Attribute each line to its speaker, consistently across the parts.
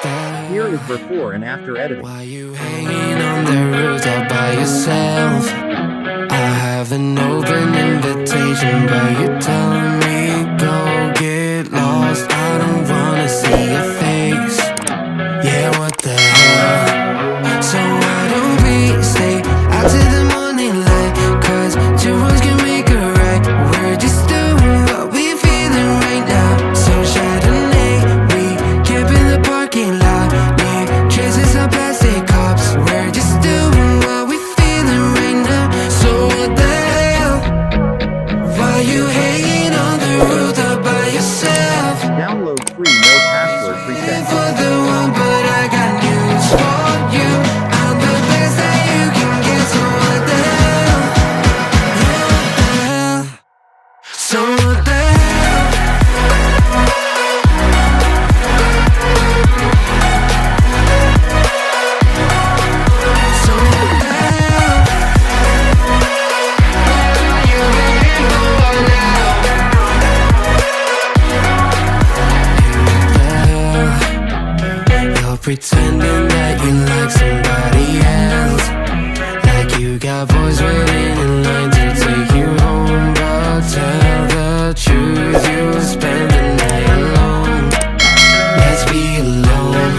Speaker 1: Here is before and after editing.
Speaker 2: Why you hanging on the rooftop by yourself? I have an open invitation, but you're telling me go get lost. I don't wanna see your face. Yeah, what the hell? So why don't we stay out till the morning light? Cause two wrongs can make a right. We're just doing what we're feeling right now. So Chardonnay, we camp in the parking lot. Leave traces of plastic cups. We're just doing what we're feeling right now. So what the hell? Why you hanging on the rooftop by yourself?
Speaker 1: Download free no password preset.
Speaker 2: For the one, but I got news for you. I'm the best that you can get. So what the hell? So what the hell? So what the hell? You waiting for now? You're pretending that you like somebody else, like you got boys waiting in line to take you home. But tell the truth, you'll spend the night alone. Let's be alone.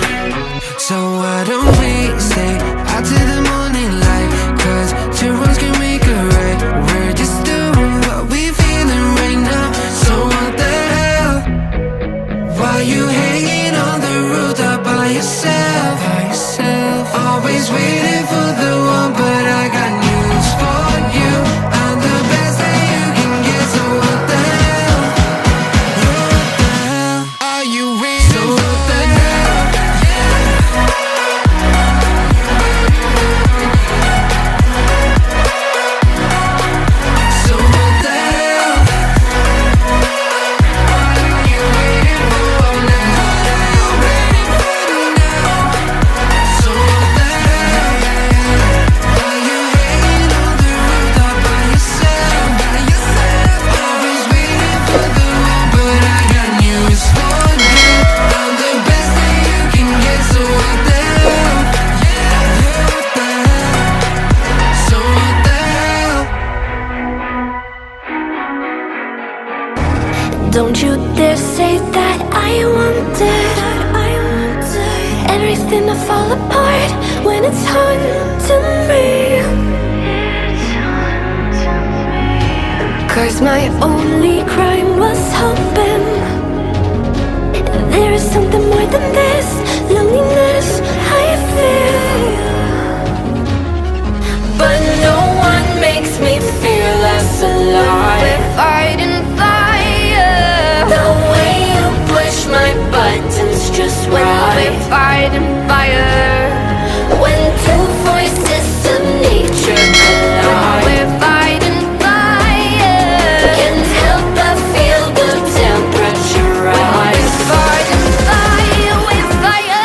Speaker 2: So why don't we stay out till the morning light? Cause two wrongs can make a right. We're just doing what we're feeling right now. So what the hell? Why you hanging on the rooftop by yourself? Always waiting for the one, but I got news for you. I'm the best that you can get. So what the hell? What the hell? Are you waiting? So what the hell? So what the hell? What are you waiting for now? So what the hell? Are you hanging on the rooftop by yourself? Always waiting for the one, but I got news for you. I'm the best that you can get. So what the hell? What the hell? So what the hell?
Speaker 3: Don't you dare say that I wanted everything to fall apart when it's haunting me. Cause my only crime was hoping there is something more than this loneliness I feel. But no one makes me feel less alive. We're fighting fire. The way you push my buttons just right. We're fighting fire. When two voices of nature collide. We're fighting fire. Can't help but feel the temperature rise. We're fighting fire. We're fire.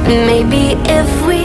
Speaker 3: Maybe if we